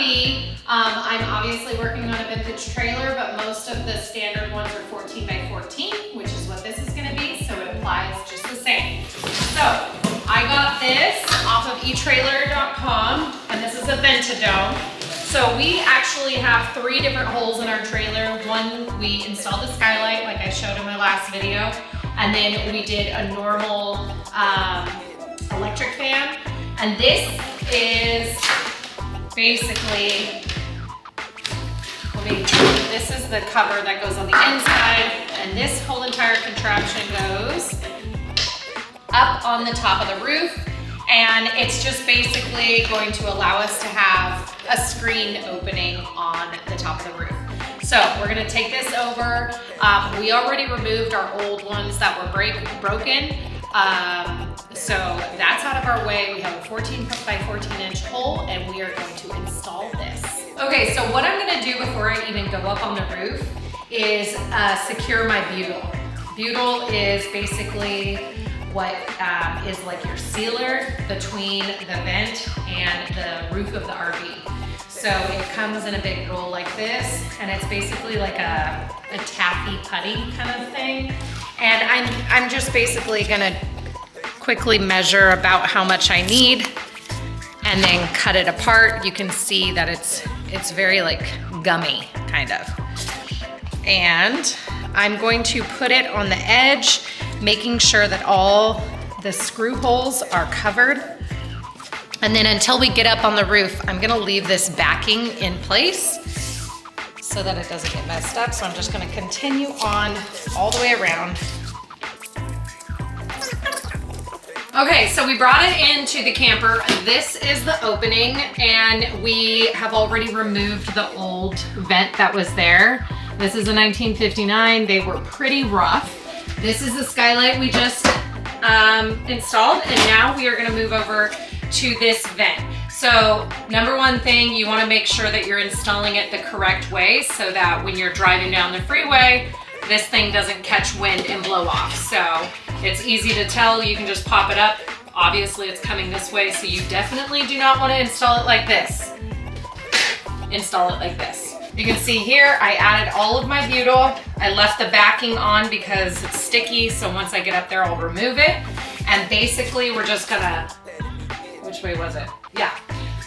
RV, I'm obviously working on a vintage trailer, but most of the standard ones are 14 by 14, which is what this is gonna be, so it applies just the same. So, I got this off of etrailer.com, and this is a Ventadome. So we actually have 3 different holes in our trailer. One, we installed the Skylight, like I showed in my last video, and then we did a normal electric fan. And this is basically, this is the cover that goes on the inside, and this whole entire contraption goes up on the top of the roof, and it's just basically going to allow us to have a screen opening on the top of the roof. So we're gonna take this over. We already removed our old ones that were broken. So that's out of our way. We have a 14 by 14 inch hole, and we are going to install this. Okay, so what I'm gonna do before I even go up on the roof is secure my butyl. Butyl is basically what is like your sealer between the vent and the roof of the RV. So it comes in a big roll like this, and it's basically like a taffy putty kind of thing. And I'm just basically gonna quickly measure about how much I need and then cut it apart. You can see that it's very like gummy kind of. And I'm going to put it on the edge, making sure that all the screw holes are covered. And then until we get up on the roof, I'm gonna leave this backing in place so that it doesn't get messed up. So I'm just gonna continue on all the way around. Okay, so we brought it into the camper. This is the opening, and we have already removed the old vent that was there. This is a 1959. They were pretty rough. This is the Skylight we just installed, and now we are gonna move over to this vent. So number one thing, you wanna make sure that you're installing it the correct way so that when you're driving down the freeway, this thing doesn't catch wind and blow off. So it's easy to tell, you can just pop it up. Obviously it's coming this way, so you definitely do not wanna install it like this. Install it like this. You can see here, I added all of my butyl. I left the backing on because it's sticky, so once I get up there, I'll remove it. And basically we're just gonna, which way was it? Yeah.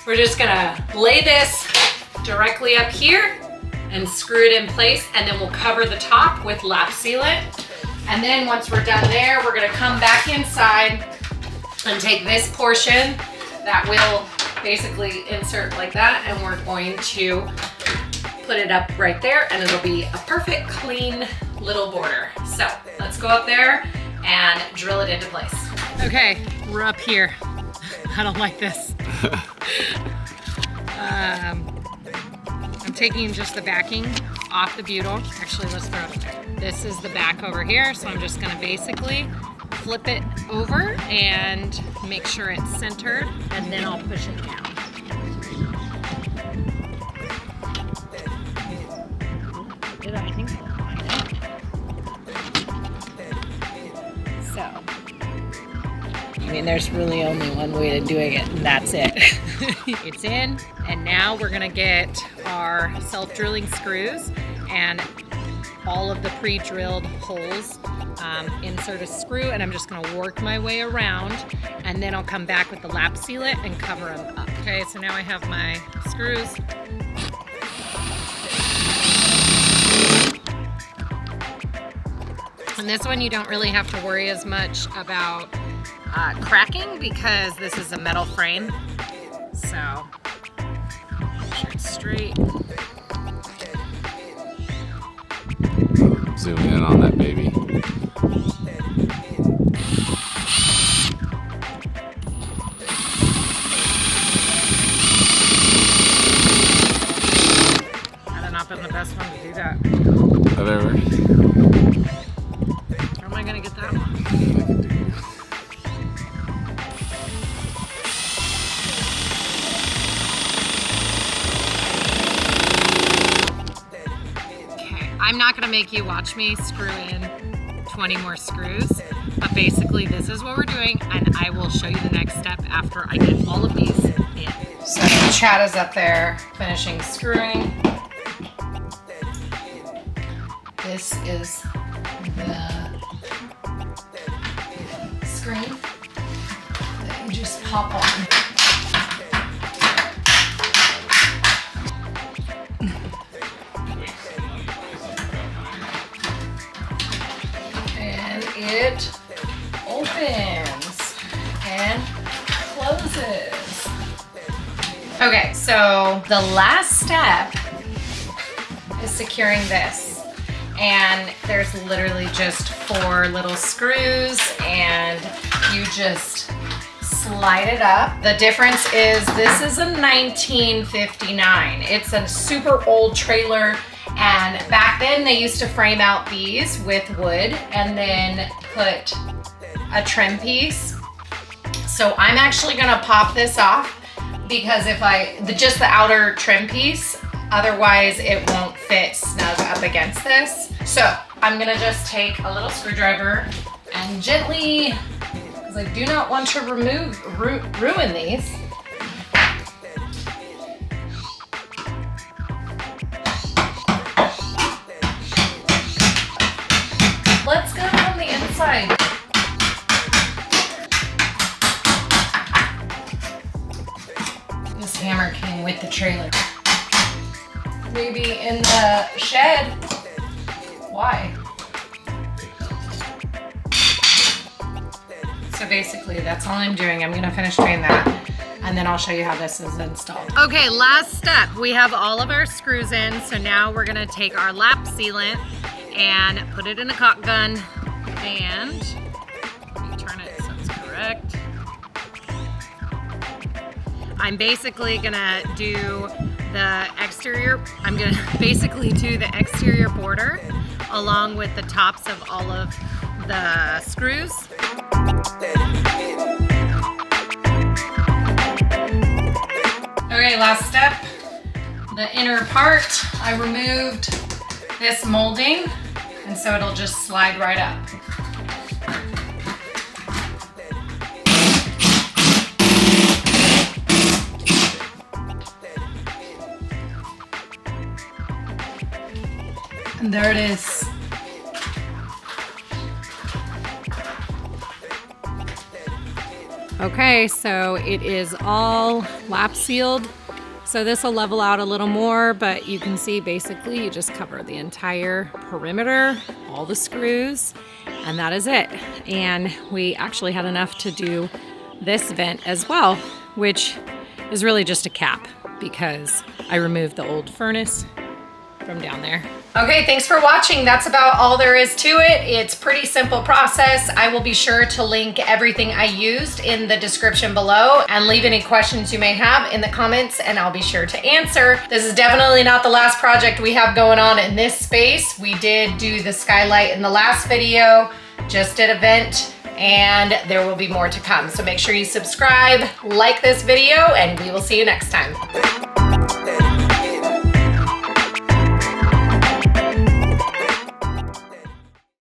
We're just gonna lay this directly up here and screw it in place, and then we'll cover the top with lap sealant. And then once we're done there, we're gonna come back inside and take this portion that will basically insert like that, and we're going to put it up right there, and it'll be a perfect clean little border. So let's go up there and drill it into place. Okay, we're up here. I don't like this. I'm taking just the backing off the butyl. Actually, let's throw it there. This is the back over here, so I'm just gonna basically flip it over and make sure it's centered, and then I'll push it down. I think I'll find it. So, I mean, there's really only one way to doing it, and that's it. It's in, and now we're gonna get our self-drilling screws and all of the pre-drilled holes. Insert a screw, and I'm just gonna work my way around, and then I'll come back with the lap sealant and cover them up. Okay, so now I have my screws. And this one you don't really have to worry as much about cracking because this is a metal frame. So, make sure it's straight. Zoom in on that baby. Had I not been the best one to do that. Whatever. How am I gonna get that one? I'm not gonna make you watch me screw in 20 more screws, but basically this is what we're doing, and I will show you the next step after I get all of these in. So Chad is up there finishing screwing. This is the screen that you just pop on. And it opens and closes. Okay, so the last step is securing this. And there's literally just 4 little screws and you just slide it up. The difference is this is a 1959. It's a super old trailer, and back then they used to frame out these with wood and then put a trim piece. So I'm actually gonna pop this off because just the outer trim piece, otherwise it won't fit snug up against this. So I'm gonna just take a little screwdriver and gently, because I do not want to ruin these. Let's go on the inside. This hammer came with the trailer. Maybe in the shed. Why? So basically that's all I'm doing. I'm gonna finish doing that and then I'll show you how this is installed. Okay, last step. We have all of our screws in. So now we're gonna take our lap sealant and put it in a caulk gun, and let me turn it so it's correct. I'm basically gonna do the exterior, I'm gonna basically do the exterior border along with the tops of all of the screws. Okay, last step, the inner part. I removed this molding, and so it'll just slide right up. And there it is. Okay, so it is all lap sealed. So this will level out a little more, but you can see basically you just cover the entire perimeter, all the screws, and that is it. And we actually had enough to do this vent as well, which is really just a cap because I removed the old furnace from down there. Okay, thanks for watching. That's about all there is to it. It's pretty simple process. I will be sure to link everything I used in the description below, and leave any questions you may have in the comments and I'll be sure to answer. This is definitely not the last project we have going on in this space. We did do the skylight in the last video, just did a vent, and there will be more to come. So make sure you subscribe, like this video, and we will see you next time.